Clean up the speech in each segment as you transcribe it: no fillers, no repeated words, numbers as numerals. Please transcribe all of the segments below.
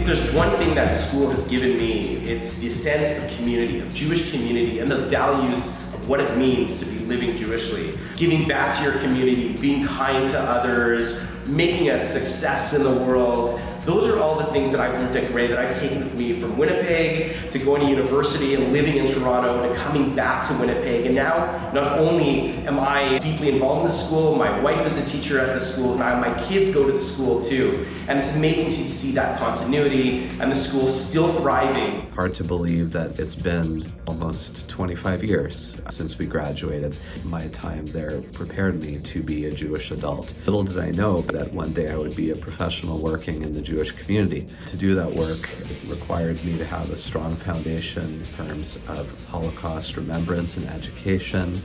If there's one thing that the school has given me, it's the sense of community, of Jewish community, and the values of what it means to be living Jewishly. Giving back to your community, being kind to others, making a success in the world. Those are all the things that I've learned at Grey that I've taken with me from Winnipeg to going to university and living in Toronto and coming back to Winnipeg. And now, not only am I deeply involved in the school, my wife is a teacher at the school, now my kids go to the school too. And it's amazing to see that continuity and the school still thriving. Hard to believe that it's been almost 25 years since we graduated. My time there prepared me to be a Jewish adult. Little did I know that one day I would be a professional working in the Jewish community. To do that work, it required me to have a strong foundation in terms of Holocaust remembrance and education,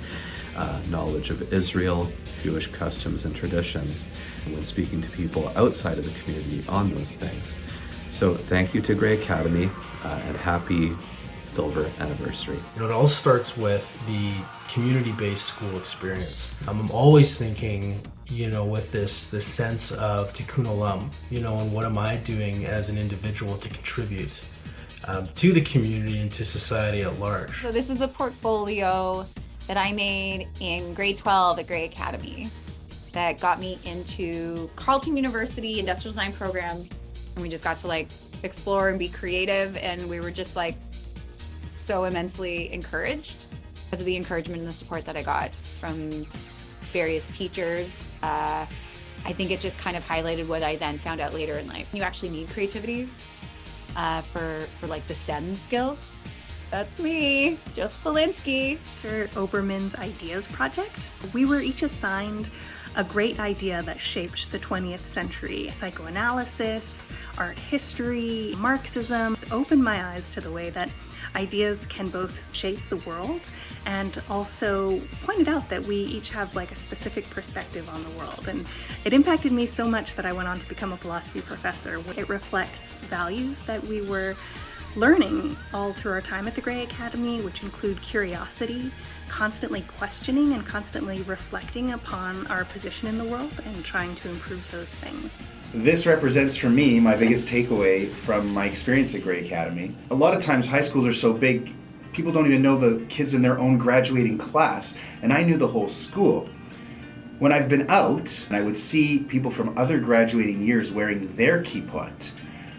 knowledge of Israel, Jewish customs and traditions, and when speaking to people outside of the community on those things. So thank you to Grey Academy and happy silver anniversary. It all starts with the community-based school experience. I'm always thinking, with this sense of tikkun olam, and what am I doing as an individual to contribute to the community and to society at large. So this is the portfolio that I made in grade 12 at Grey Academy that got me into Carleton University Industrial Design program, and we just got to explore and be creative, and we were just so immensely encouraged because of the encouragement and the support that I got from various teachers. I think it just kind of highlighted what I then found out later in life. You actually need creativity for the STEM skills. That's me, Joseph Polinsky. For Oberman's Ideas Project, we were each assigned a great idea that shaped the 20th century. Psychoanalysis, art history, Marxism. It opened my eyes to the way that ideas can both shape the world and also pointed out that we each have a specific perspective on the world. And it impacted me so much that I went on to become a philosophy professor. It reflects values that we were learning all through our time at the Grey Academy, which include curiosity, constantly questioning and constantly reflecting upon our position in the world and trying to improve those things. This represents for me my biggest takeaway from my experience at Grey Academy. A lot of times high schools are so big, people don't even know the kids in their own graduating class, and I knew the whole school. When I've been out and I would see people from other graduating years wearing their kippot,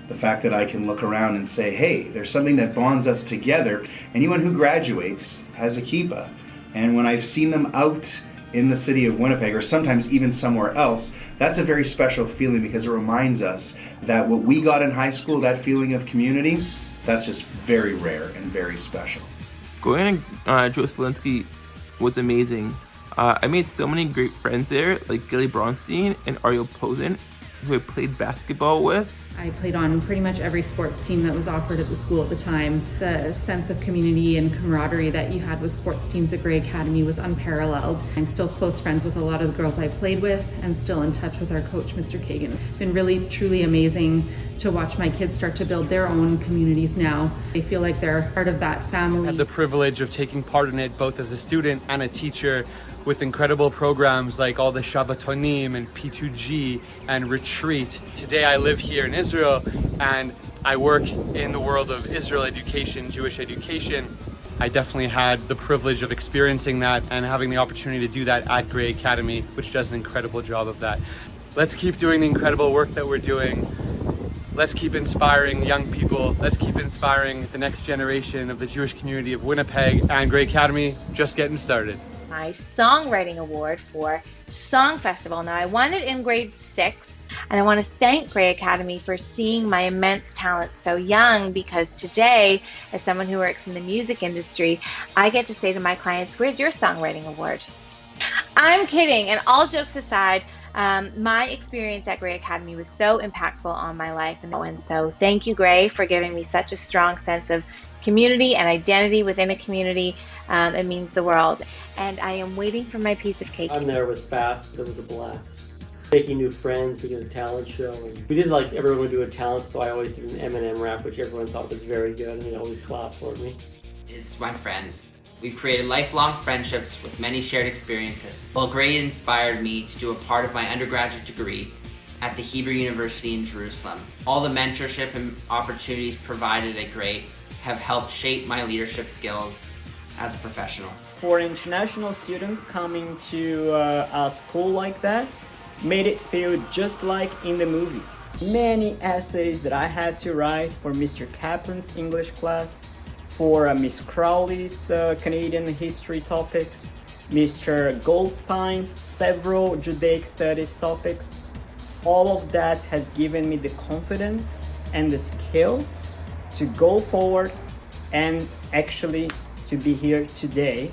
the fact that I can look around and say, hey, there's something that bonds us together. Anyone who graduates has a kippah. And when I've seen them out in the city of Winnipeg, or sometimes even somewhere else, that's a very special feeling because it reminds us that what we got in high school, that feeling of community, that's just very rare and very special. Going to Joseph Polinsky was amazing. I made so many great friends there, like Gilly Bronstein and Ariel Posen, who I played basketball with. I played on pretty much every sports team that was offered at the school at the time. The sense of community and camaraderie that you had with sports teams at Grey Academy was unparalleled. I'm still close friends with a lot of the girls I played with and still in touch with our coach, Mr. Kagan. It's been really, truly amazing to watch my kids start to build their own communities now. They feel like they're part of that family. I had the privilege of taking part in it both as a student and a teacher, with incredible programs like all the Shabbatonim and P2G and Retreat. Today I live here in Israel and I work in the world of Israel education, Jewish education. I definitely had the privilege of experiencing that and having the opportunity to do that at Grey Academy, which does an incredible job of that. Let's keep doing the incredible work that we're doing. Let's keep inspiring young people. Let's keep inspiring the next generation of the Jewish community of Winnipeg, and Grey Academy just getting started. My songwriting award for Song Festival. Now I won it in grade 6, and I want to thank Grey Academy for seeing my immense talent so young, because today, as someone who works in the music industry, I get to say to my clients, where's your songwriting award? I'm kidding, and all jokes aside, my experience at Grey Academy was so impactful on my life, and so thank you, Grey, for giving me such a strong sense of community and identity within a community. It means the world, and I am waiting for my piece of cake. I'm there, it was fast, but it was a blast. Making new friends, being a talent show. And we did everyone would do a talent, so I always did an Eminem rap, which everyone thought was very good, and they always clapped for me. It's my friends. We've created lifelong friendships with many shared experiences. While Grey inspired me to do a part of my undergraduate degree, at the Hebrew University in Jerusalem. All the mentorship and opportunities provided at Gray have helped shape my leadership skills as a professional. For international students coming to a school like that, made it feel just like in the movies. Many essays that I had to write for Mr. Kaplan's English class, for Miss Crowley's Canadian history topics, Mr. Goldstein's several Judaic studies topics. All of that has given me the confidence and the skills to go forward and actually to be here today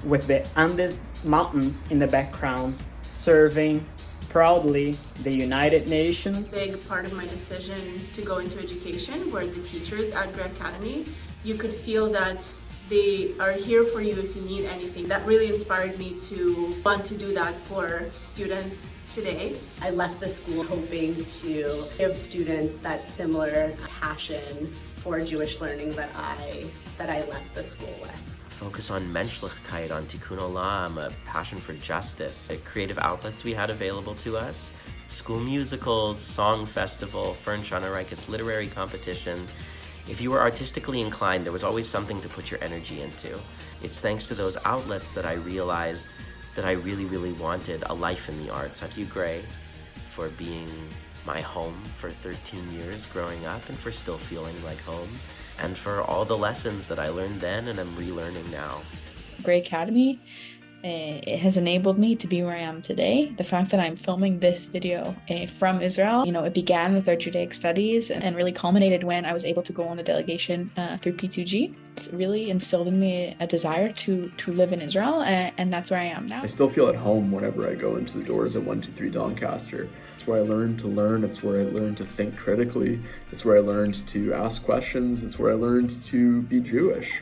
with the Andes Mountains in the background, serving proudly the United Nations. A big part of my decision to go into education were the teachers at Gray Academy. You could feel that they are here for you if you need anything. That really inspired me to want to do that for students today. I left the school hoping to give students that similar passion for Jewish learning that I left the school with. Focus on menschlichkeit, on tikkun olam, a passion for justice, the creative outlets we had available to us, school musicals, song festival, Fern Shana literary competition. If you were artistically inclined, there was always something to put your energy into. It's thanks to those outlets that I realized that I really, really wanted a life in the arts. Thank you, Gray, for being my home for 13 years growing up and for still feeling like home, and for all the lessons that I learned then and I'm relearning now. Gray Academy, it has enabled me to be where I am today. The fact that I'm filming this video from Israel, it began with our Judaic studies and really culminated when I was able to go on a delegation through P2G. It's really instilled in me a desire to live in Israel, and that's where I am now. I still feel at home whenever I go into the doors at 123 Doncaster. It's where I learned to learn, it's where I learned to think critically, it's where I learned to ask questions, it's where I learned to be Jewish.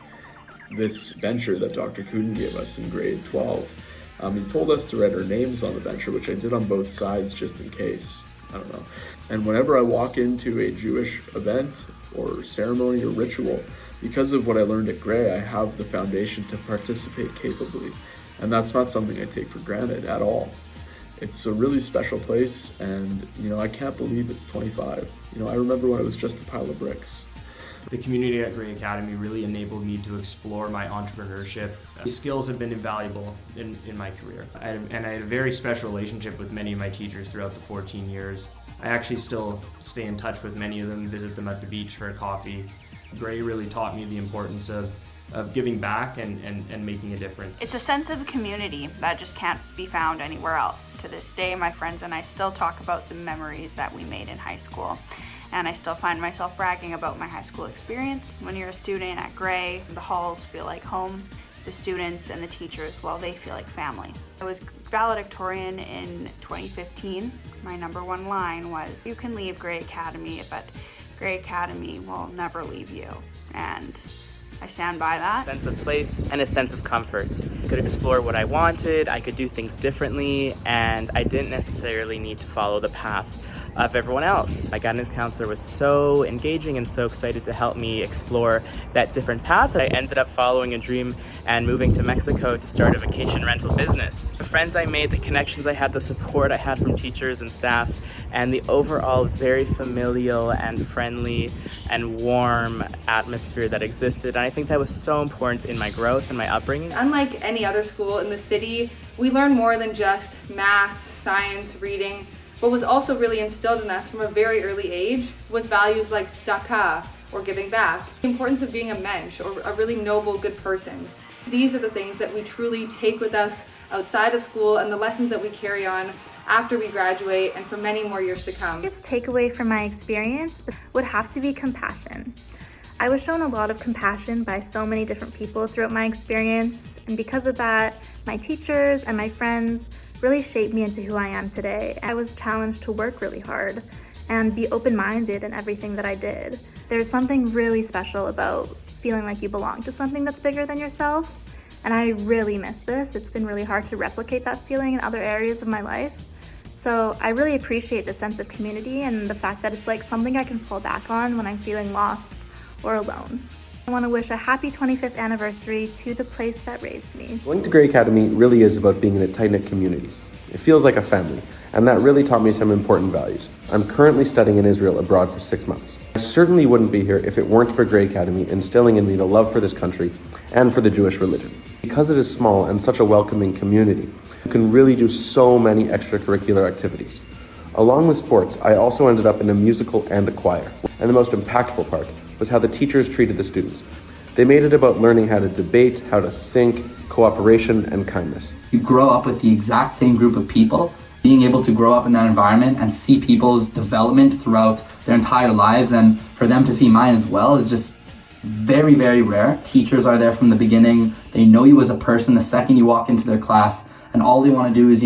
This bencher that Dr. Kuden gave us in grade 12, he told us to write our names on the bencher, which I did on both sides just in case. I don't know. And whenever I walk into a Jewish event or ceremony or ritual, because of what I learned at Gray, I have the foundation to participate capably. And that's not something I take for granted at all. It's a really special place, and I can't believe it's 25. I remember when it was just a pile of bricks. The community at Gray Academy really enabled me to explore my entrepreneurship. These skills have been invaluable in my career. I had a very special relationship with many of my teachers throughout the 14 years. I actually still stay in touch with many of them, visit them at the beach for a coffee. Gray really taught me the importance of giving back and making a difference. It's a sense of community that just can't be found anywhere else. To this day, my friends and I still talk about the memories that we made in high school. And I still find myself bragging about my high school experience. When you're a student at Gray, the halls feel like home. The students and the teachers, well, they feel like family. I was valedictorian in 2015. My #1 line was, "You can leave Gray Academy, but Gray Academy will never leave you." And I stand by that. Sense of place and a sense of comfort. I could explore what I wanted, I could do things differently, and I didn't necessarily need to follow the path of everyone else. My guidance counselor was so engaging and so excited to help me explore that different path. I ended up following a dream and moving to Mexico to start a vacation rental business. The friends I made, the connections I had, the support I had from teachers and staff, and the overall very familial and friendly and warm atmosphere that existed. And I think that was so important in my growth and my upbringing. Unlike any other school in the city, we learn more than just math, science, reading. What was also really instilled in us from a very early age was values like tzedakah, or giving back, the importance of being a mensch, or a really noble, good person. These are the things that we truly take with us outside of school and the lessons that we carry on after we graduate and for many more years to come. The biggest takeaway from my experience would have to be compassion. I was shown a lot of compassion by so many different people throughout my experience, and because of that, my teachers and my friends really shaped me into who I am today. I was challenged to work really hard and be open-minded in everything that I did. There's something really special about feeling like you belong to something that's bigger than yourself, and I really miss this. It's been really hard to replicate that feeling in other areas of my life. So I really appreciate the sense of community and the fact that it's like something I can fall back on when I'm feeling lost or alone. I want to wish a happy 25th anniversary to the place that raised me. Going to Gray Academy really is about being in a tight-knit community. It feels like a family, and that really taught me some important values. I'm currently studying in Israel abroad for 6 months. I certainly wouldn't be here if it weren't for Grey Academy instilling in me the love for this country and for the Jewish religion. Because it is small and such a welcoming community, you can really do so many extracurricular activities. Along with sports, I also ended up in a musical and a choir. And the most impactful part was how the teachers treated the students. They made it about learning how to debate, how to think, cooperation, and kindness. You grow up with the exact same group of people. Being able to grow up in that environment and see people's development throughout their entire lives, and for them to see mine as well, is just very, very rare. Teachers are there from the beginning. They know you as a person the second you walk into their class, and all they want to do is,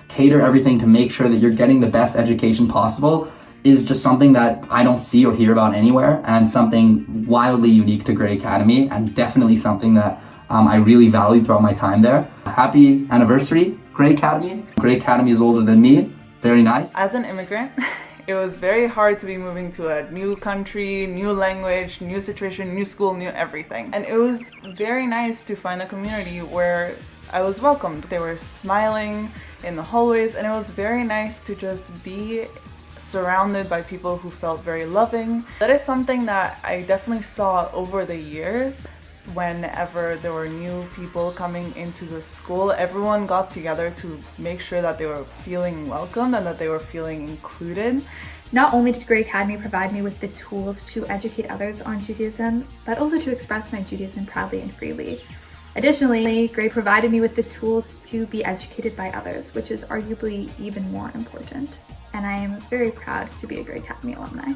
cater everything to make sure that you're getting the best education possible, is just something that I don't see or hear about anywhere, and something wildly unique to Grey Academy, and definitely something that I really valued throughout my time there. Happy anniversary, Grey Academy. Grey Academy is older than me. Very nice. As an immigrant, it was very hard to be moving to a new country, new language, new situation, new school, new everything. And it was very nice to find a community where I was welcomed. They were smiling in the hallways, and it was very nice to just be surrounded by people who felt very loving. That is something that I definitely saw over the years. Whenever there were new people coming into the school, everyone got together to make sure that they were feeling welcomed and that they were feeling included. Not only did Grey Academy provide me with the tools to educate others on Judaism, but also to express my Judaism proudly and freely. Additionally, Grey provided me with the tools to be educated by others, which is arguably even more important. And I am very proud to be a Grey Academy alumni.